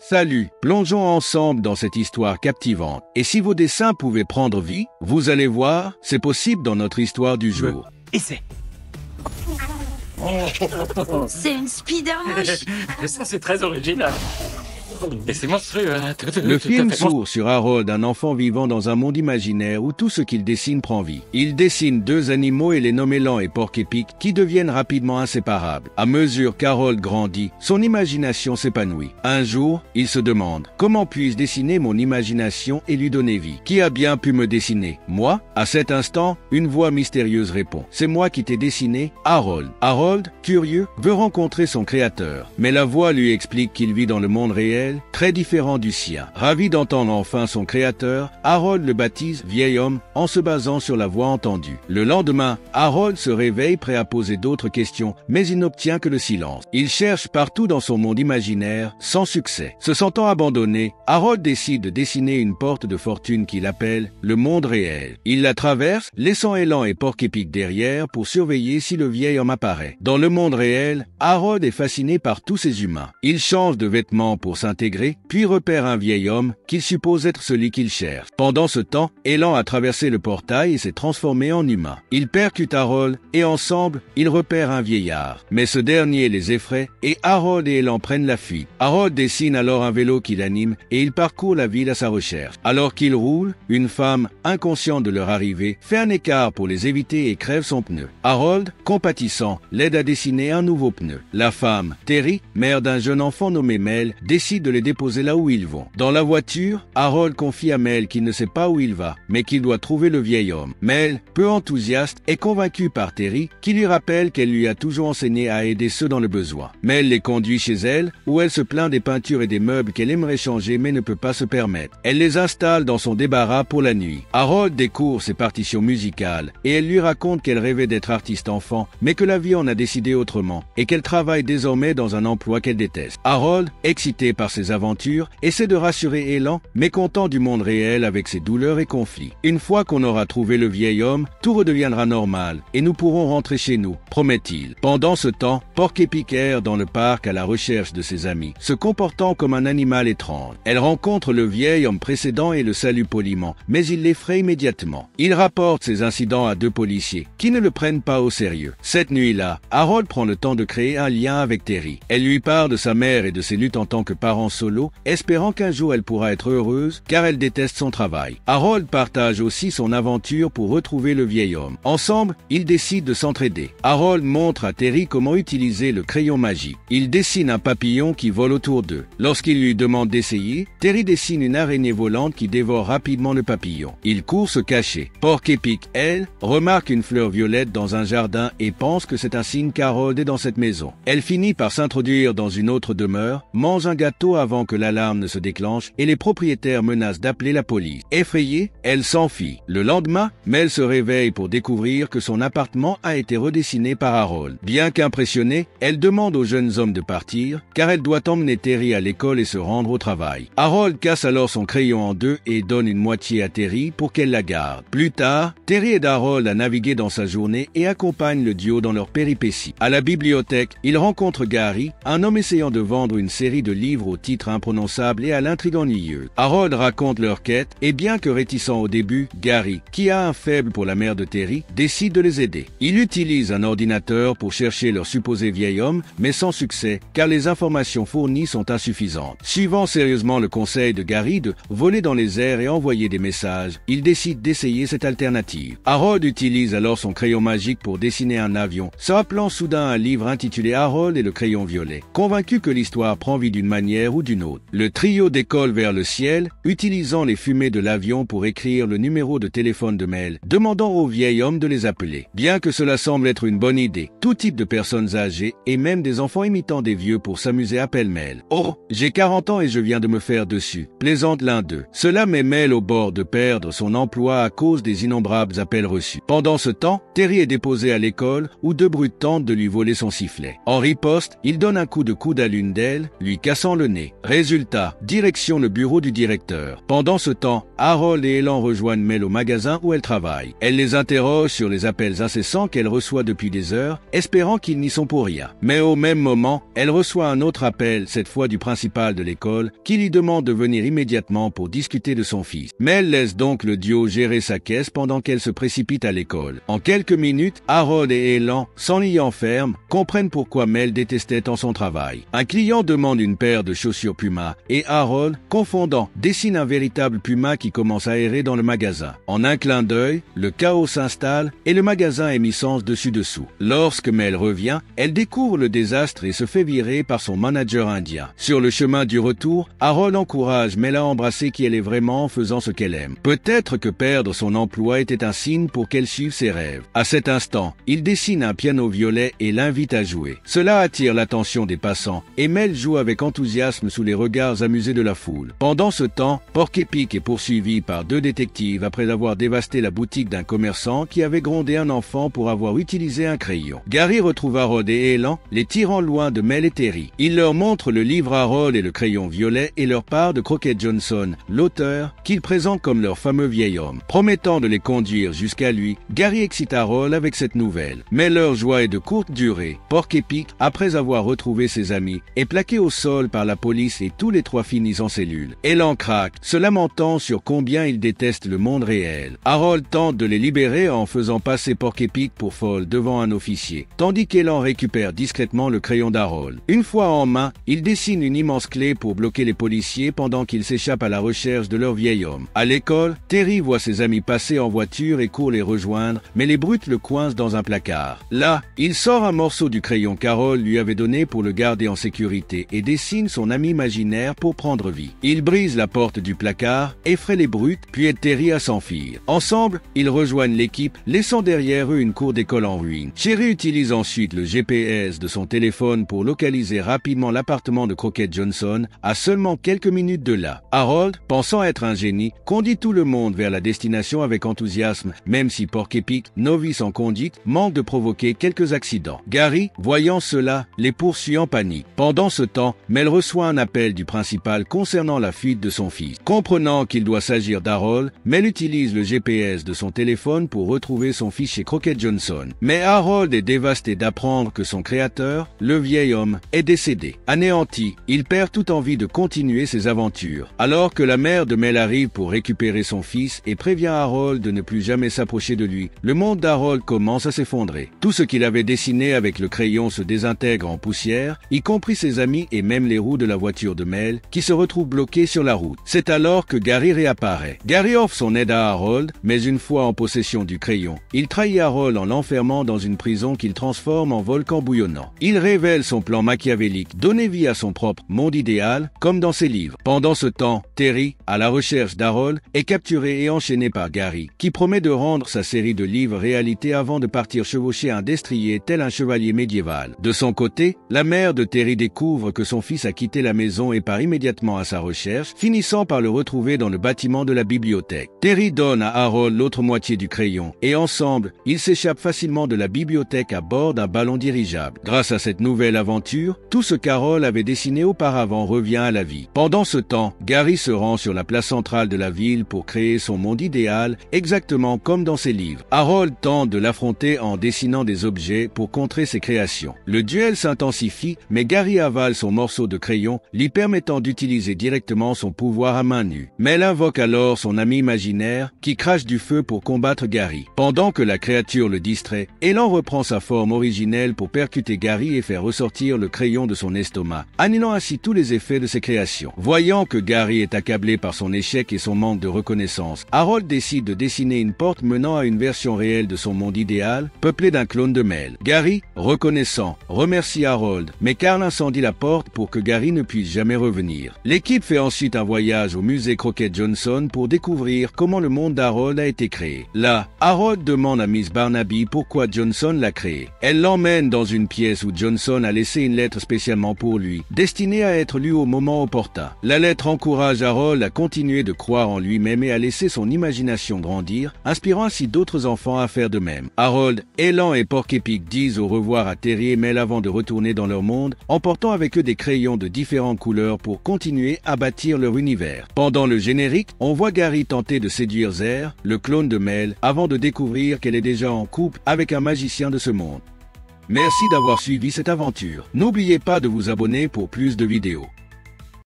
Salut, plongeons ensemble dans cette histoire captivante. Et si vos dessins pouvaient prendre vie, vous allez voir, c'est possible dans notre histoire du jour. Et c'est... C'est une spider-mouche. Ça, c'est très original. Et c'est monstrueux. Le film s'ouvre sur Harold, un enfant vivant dans un monde imaginaire où tout ce qu'il dessine prend vie. Il dessine deux animaux et les nomme Élan et Porc-Épic qui deviennent rapidement inséparables. À mesure qu'Harold grandit, son imagination s'épanouit. Un jour, il se demande « Comment puis-je dessiner mon imagination et lui donner vie ? Qui a bien pu me dessiner ? Moi ?» À cet instant, une voix mystérieuse répond « C'est moi qui t'ai dessiné, Harold. » Harold, curieux, veut rencontrer son créateur. Mais la voix lui explique qu'il vit dans le monde réel, très différent du sien. Ravi d'entendre enfin son créateur, Harold le baptise vieil homme en se basant sur la voix entendue. Le lendemain, Harold se réveille prêt à poser d'autres questions, mais il n'obtient que le silence. Il cherche partout dans son monde imaginaire, sans succès. Se sentant abandonné, Harold décide de dessiner une porte de fortune qu'il appelle le monde réel. Il la traverse, laissant Élan et Porc-Épic derrière pour surveiller si le vieil homme apparaît. Dans le monde réel, Harold est fasciné par tous ces humains. Il change de vêtements pour s'intégrer, puis repère un vieil homme qu'il suppose être celui qu'il cherche. Pendant ce temps, Élan a traversé le portail et s'est transformé en humain. Il percute Harold et ensemble, ils repèrent un vieillard. Mais ce dernier les effraie et Harold et Élan prennent la fuite. Harold dessine alors un vélo qui l'anime et il parcourt la ville à sa recherche. Alors qu'il roule, une femme, inconsciente de leur arrivée, fait un écart pour les éviter et crève son pneu. Harold, compatissant, l'aide à dessiner un nouveau pneu. La femme, Terry, mère d'un jeune enfant nommé Mel, décide de les déposer là où ils vont. Dans la voiture, Harold confie à Mel qu'il ne sait pas où il va, mais qu'il doit trouver le vieil homme. Mel, peu enthousiaste, est convaincue par Terry, qui lui rappelle qu'elle lui a toujours enseigné à aider ceux dans le besoin. Mel les conduit chez elle, où elle se plaint des peintures et des meubles qu'elle aimerait changer mais ne peut pas se permettre. Elle les installe dans son débarras pour la nuit. Harold découvre ses partitions musicales, et elle lui raconte qu'elle rêvait d'être artiste enfant, mais que la vie en a décidé autrement, et qu'elle travaille désormais dans un emploi qu'elle déteste. Harold, excité par ses aventures, essaie de rassurer Élan, mécontent du monde réel avec ses douleurs et conflits. Une fois qu'on aura trouvé le vieil homme, tout redeviendra normal et nous pourrons rentrer chez nous, promet-il. Pendant ce temps, Porc-Épic erre dans le parc à la recherche de ses amis, se comportant comme un animal étrange. Elle rencontre le vieil homme précédent et le salue poliment, mais il l'effraie immédiatement. Il rapporte ces incidents à deux policiers, qui ne le prennent pas au sérieux. Cette nuit-là, Harold prend le temps de créer un lien avec Terry. Elle lui parle de sa mère et de ses luttes en tant que parent solo, espérant qu'un jour elle pourra être heureuse car elle déteste son travail. Harold partage aussi son aventure pour retrouver le vieil homme. Ensemble, ils décident de s'entraider. Harold montre à Terry comment utiliser le crayon magique. Il dessine un papillon qui vole autour d'eux. Lorsqu'il lui demande d'essayer, Terry dessine une araignée volante qui dévore rapidement le papillon. Il court se cacher. Porc-Épic, elle, remarque une fleur violette dans un jardin et pense que c'est un signe qu'Harold est dans cette maison. Elle finit par s'introduire dans une autre demeure, mange un gâteau avant que l'alarme ne se déclenche et les propriétaires menacent d'appeler la police. Effrayée, elle s'enfuit. Le lendemain, Mel se réveille pour découvrir que son appartement a été redessiné par Harold. Bien qu'impressionnée, elle demande aux jeunes hommes de partir, car elle doit emmener Terry à l'école et se rendre au travail. Harold casse alors son crayon en deux et donne une moitié à Terry pour qu'elle la garde. Plus tard, Terry aide Harold à naviguer dans sa journée et accompagne le duo dans leurs péripéties. À la bibliothèque, il rencontre Gary, un homme essayant de vendre une série de livres au titre imprononçable et à l'intrigue ennuyeuse. Harold raconte leur quête et bien que réticent au début, Gary, qui a un faible pour la mère de Terry, décide de les aider. Il utilise un ordinateur pour chercher leur supposé vieil homme, mais sans succès, car les informations fournies sont insuffisantes. Suivant sérieusement le conseil de Gary de voler dans les airs et envoyer des messages, il décide d'essayer cette alternative. Harold utilise alors son crayon magique pour dessiner un avion, se rappelant soudain un livre intitulé Harold et le crayon violet. Convaincu que l'histoire prend vie d'une manière ou d'une autre, le trio décolle vers le ciel, utilisant les fumées de l'avion pour écrire le numéro de téléphone de Mel, demandant au vieil homme de les appeler. Bien que cela semble être une bonne idée, tout type de personnes âgées et même des enfants imitant des vieux pour s'amuser appellent Mel. « Oh, j'ai 40 ans et je viens de me faire dessus », plaisante l'un d'eux. Cela met Mel au bord de perdre son emploi à cause des innombrables appels reçus. Pendant ce temps, Terry est déposé à l'école où deux brutes tentent de lui voler son sifflet. En riposte, il donne un coup de coude à l'une d'elles, lui cassant le le nez. Résultat, direction le bureau du directeur. Pendant ce temps, Harold et Elan rejoignent Mel au magasin où elle travaille. Elle les interroge sur les appels incessants qu'elle reçoit depuis des heures, espérant qu'ils n'y sont pour rien. Mais au même moment, elle reçoit un autre appel, cette fois du principal de l'école, qui lui demande de venir immédiatement pour discuter de son fils. Mel laisse donc le duo gérer sa caisse pendant qu'elle se précipite à l'école. En quelques minutes, Harold et Elan, s'enliant ferme, comprennent pourquoi Mel détestait tant son travail. Un client demande une paire de chaussures Puma et Harold, confondant, dessine un véritable Puma qui commence à errer dans le magasin. En un clin d'œil, le chaos s'installe et le magasin est mis sens dessus-dessous. Lorsque Mel revient, elle découvre le désastre et se fait virer par son manager indien. Sur le chemin du retour, Harold encourage Mel à embrasser qui elle est vraiment en faisant ce qu'elle aime. Peut-être que perdre son emploi était un signe pour qu'elle suive ses rêves. À cet instant, il dessine un piano violet et l'invite à jouer. Cela attire l'attention des passants et Mel joue avec enthousiasme sous les regards amusés de la foule. Pendant ce temps, Porky Pig est poursuivi par 2 détectives après avoir dévasté la boutique d'un commerçant qui avait grondé un enfant pour avoir utilisé un crayon. Gary retrouve Harold et Elan, les tirant loin de Mel et Terry. Il leur montre le livre Harold et le crayon violet et leur part de Crockett Johnson, l'auteur, qu'il présente comme leur fameux vieil homme. Promettant de les conduire jusqu'à lui, Gary excite Harold avec cette nouvelle. Mais leur joie est de courte durée. Porky Pig, après avoir retrouvé ses amis, est plaqué au sol par la police et tous les 3 finissent en cellule. Elan craque, se lamentant sur combien il déteste le monde réel. Harold tente de les libérer en faisant passer Porky Pig pour folle devant un officier, tandis qu'Elan récupère discrètement le crayon d'Harold. Une fois en main, il dessine une immense clé pour bloquer les policiers pendant qu'ils s'échappent à la recherche de leur vieil homme. À l'école, Terry voit ses amis passer en voiture et court les rejoindre, mais les brutes le coincent dans un placard. Là, il sort un morceau du crayon qu'Harold lui avait donné pour le garder en sécurité et dessine son ami imaginaire pour prendre vie. Il brise la porte du placard, effraie les brutes, puis aide Terry à s'enfuir. Ensemble, ils rejoignent l'équipe, laissant derrière eux une cour d'école en ruine. Cherry utilise ensuite le GPS de son téléphone pour localiser rapidement l'appartement de Crockett Johnson, à seulement quelques minutes de là. Harold, pensant être un génie, conduit tout le monde vers la destination avec enthousiasme, même si Porky Pig, novice en conduite, manque de provoquer quelques accidents. Gary, voyant cela, les poursuit en panique. Pendant ce temps, Mel reçoit un appel du principal concernant la fuite de son fils. Comprenant qu'il doit s'agir d'Harold, Mel utilise le GPS de son téléphone pour retrouver son fils chez Crockett Johnson. Mais Harold est dévasté d'apprendre que son créateur, le vieil homme, est décédé. Anéanti, il perd toute envie de continuer ses aventures. Alors que la mère de Mel arrive pour récupérer son fils et prévient Harold de ne plus jamais s'approcher de lui, le monde d'Harold commence à s'effondrer. Tout ce qu'il avait dessiné avec le crayon se désintègre en poussière, y compris ses amis et même les roues de la voiture de Mel, qui se retrouvent bloquées sur la route. C'est alors que Gary réapparaît. Gary offre son aide à Harold, mais une fois en possession du crayon, il trahit Harold en l'enfermant dans une prison qu'il transforme en volcan bouillonnant. Il révèle son plan machiavélique, donner vie à son propre monde idéal, comme dans ses livres. Pendant ce temps, Terry, à la recherche d'Harold, est capturé et enchaîné par Gary, qui promet de rendre sa série de livres réalité avant de partir chevaucher un destrier tel un chevalier médiéval. De son côté, la mère de Terry découvre que son fils a quitté la maison et part immédiatement à sa recherche, finissant par le retrouver dans le bâtiment de la bibliothèque. Terry donne à Harold l'autre moitié du crayon, et ensemble, ils s'échappent facilement de la bibliothèque à bord d'un ballon dirigeable. Grâce à cette nouvelle aventure, tout ce qu'Harold avait dessiné auparavant revient à la vie. Pendant ce temps, Gary se rend sur la place centrale de la ville pour créer son monde idéal, exactement comme dans ses livres. Harold tente de l'affronter en dessinant des objets pour contrer ses créations. Le duel s'intensifie, mais Gary avale son morceau de crayon, lui permettant d'utiliser directement son pouvoir à main nue. Mel invoque alors son ami imaginaire, qui crache du feu pour combattre Gary. Pendant que la créature le distrait, Elan reprend sa forme originelle pour percuter Gary et faire ressortir le crayon de son estomac, annulant ainsi tous les effets de ses créations. Voyant que Gary est accablé par son échec et son manque de reconnaissance, Harold décide de dessiner une porte menant à une version réelle de son monde idéal, peuplée d'un clone de Mel. Gary, reconnaissant, remercie Harold, mais Carl incendie la porte pour que Gary ne puisse jamais revenir. L'équipe fait ensuite un voyage au musée Crockett Johnson pour découvrir comment le monde d'Harold a été créé. Là, Harold demande à Miss Barnaby pourquoi Johnson l'a créé. Elle l'emmène dans une pièce où Johnson a laissé une lettre spécialement pour lui, destinée à être lue au moment opportun. La lettre encourage Harold à continuer de croire en lui-même et à laisser son imagination grandir, inspirant ainsi d'autres enfants à faire de même. Harold, Elan et Porky Pig disent au revoir à Terry et Mel avant de retourner dans leur monde, emportant avec eux des crayons de différentes couleurs pour continuer à bâtir leur univers. Pendant le générique, on voit Gary tenter de séduire Zer, le clone de Mel, avant de découvrir qu'elle est déjà en couple avec un magicien de ce monde. Merci d'avoir suivi cette aventure. N'oubliez pas de vous abonner pour plus de vidéos.